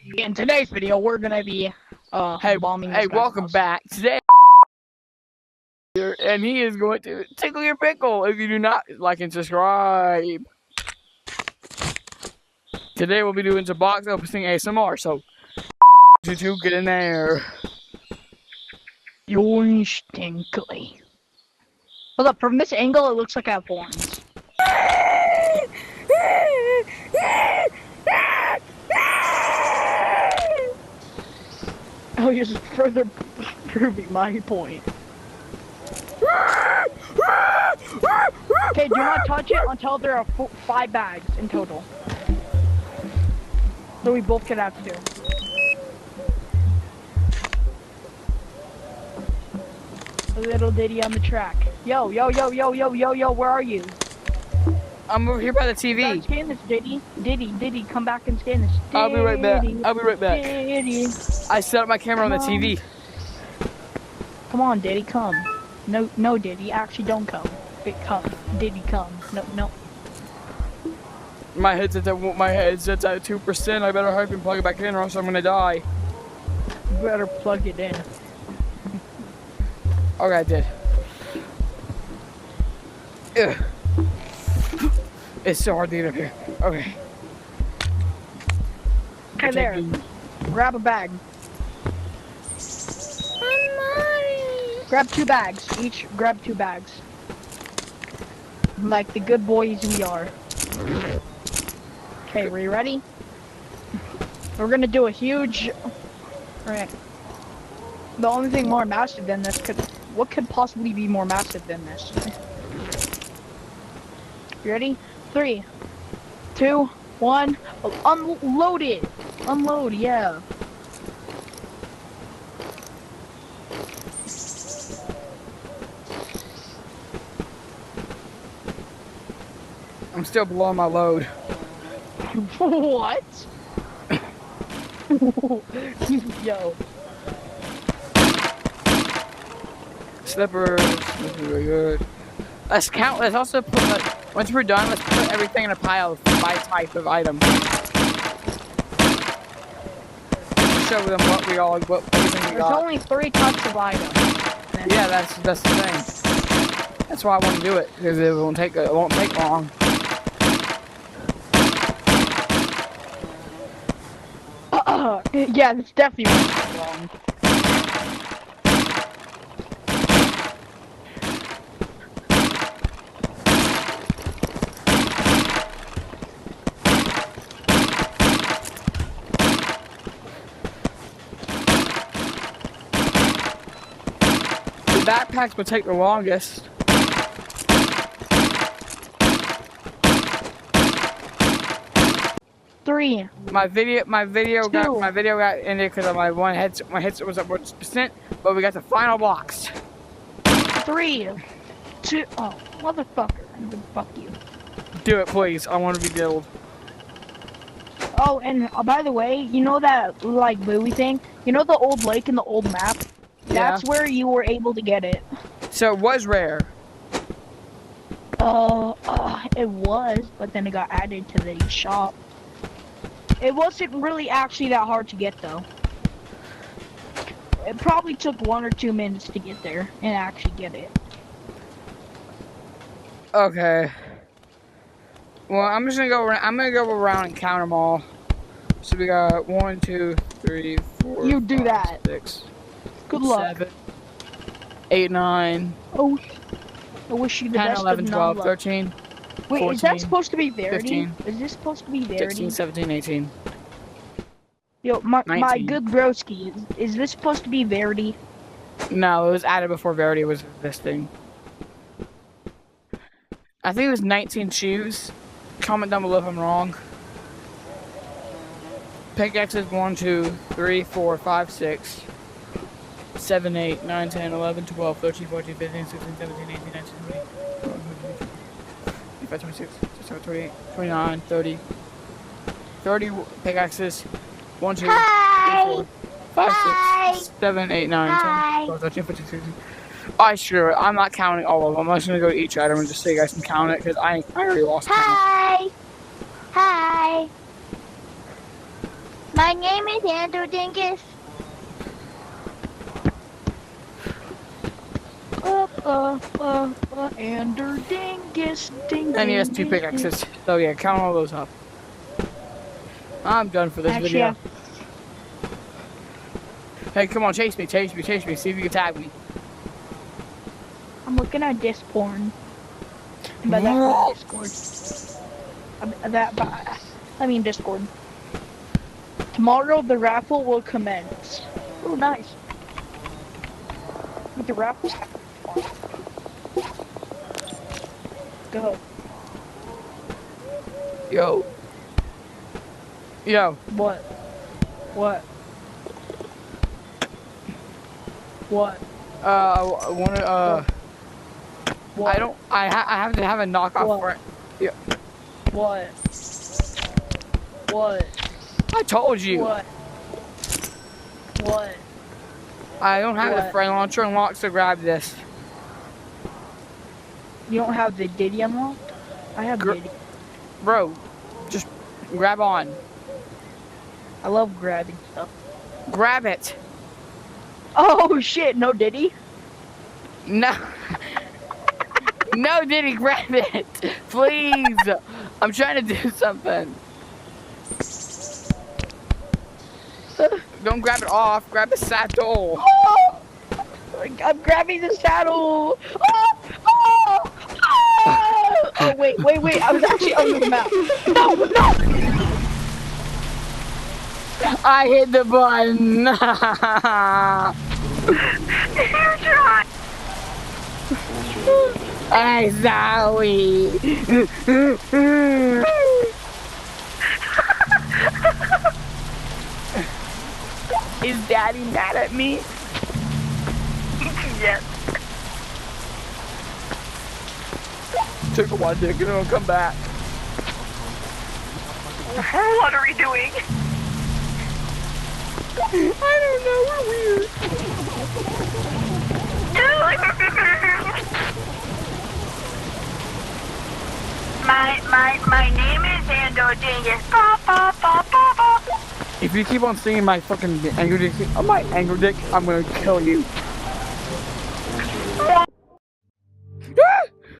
In today's video, we're gonna be bombing this Hey, guy's welcome house. back. Today, and he is going to tickle your pickle if you do not like and subscribe. Today we'll be doing some box opening ASMR, so you two get in there. You're stinkly. Hold up, from this angle, it looks like I have horns. Oh, you're just further proving my point. Okay, do not touch it until there are 5 bags in total. So we both get out to do. A little ditty on the track. Yo, where are you? I'm over here by the TV. Scan this, Diddy, come back and scan this. Diddy, I'll be right back. Diddy. I set up my camera on the TV. Come on, Diddy, come. No, Diddy, actually don't come. Come, Diddy, come. No. My headset's at 2%. I better hurry and plug it back in, or else I'm gonna die. You better plug it in. Okay, I did. Ugh. It's so hard to get up here. Okay. Okay, there. Grab a bag. Grab 2 bags. Each grab 2 bags. Like the good boys we are. Okay, are you ready? We're gonna do a huge... Alright. The only thing more massive than this what could possibly be more massive than this? You ready? 3, 2, 1. Unload it! Unload, yeah. I'm still blowing my load. What? Yo. Slippers. This is really good. Let's count. Let's also put, like, once we're done, let's put everything in a pile by type of item. Show them what everything we There's got. only 3 types of items. Yeah, that's the thing. That's why I want to do it, because it won't take long. Yeah, it's definitely wrong. The backpacks would take the longest. Three. My video got ended because my headset was at 1%, but we got the final box. 3, 2. Oh, motherfucker! Fuck you. Do it, please. I want to be billed. Oh, and by the way, you know that like buoy thing? You know the old lake in the old map? That's where you were able to get it. So it was rare. It was, but then it got added to the shop. It wasn't really actually that hard to get though. It probably took 1 or 2 minutes to get there and actually get it. Okay. Well, I'm just gonna go around. I'm gonna go around and count them all. So we got 1, 2, 3, 4. You do 5, that. 6. Good luck. 7, 8, 9. Oh, I wish you the 10, best 11, of 12, luck. 13. Wait, 14, is that supposed to be Verity? 15, Is this supposed to be Verity? 16, 17, 18. Yo, my 19. good broski, is this supposed to be Verity? No, it was added before Verity was this thing. I think it was 19 shoes. Comment down below if I'm wrong. Pickaxes 1, 2, 3, 4, 5, 6, 7, 8, 9, 10, 11, 12, 13, 14, 15, 16, 17, 18, 19, 20, 25, 26, 27, 28, 29, 30. 30 pickaxes. 1, 2, 3, 4, 5, 6, 7, 8, 9, 10, 12, 13, 14, 16. Alright, sure. I'm not counting all of them. I'm just gonna go to each item and just so you guys can count it because I already lost count. Hi. My My name is Andrew Dingus. Andrew Dingus, Dingus. And he has 2 pickaxes. So yeah, count all those up. I'm done for this Actually, video. Hey, come on, chase me, see if you can tag me. I'm looking at disc porn. And by that, I mean Discord. I mean Discord. Tomorrow, the raffle will commence. Oh, nice. But the raffle's go. Yo. Yo. What? What? What? I wanna, What? I have to have a knockoff What? friend. Yeah. What? What? I told you. What? What? I don't have the What? friend launcher unlocked, so grab this. You don't have the Diddy unlocked? I have Diddy. Bro, just grab on. I love grabbing stuff. Grab it. Oh shit, no Diddy? No. No, Diddy, grab it. Please. I'm trying to do something. Don't grab it off. Grab the saddle. Oh! I'm grabbing the saddle! Oh! Oh! Oh! Oh, wait. I was actually under the map. No! I hit the button. Hey, Zoe. Is Daddy mad at me? Yes. Took a while, dick, and it'll come back. What are we doing? I don't know, we're weird. My name is Ando Dingus. If you keep on singing my fucking anger dick, I'm gonna kill you.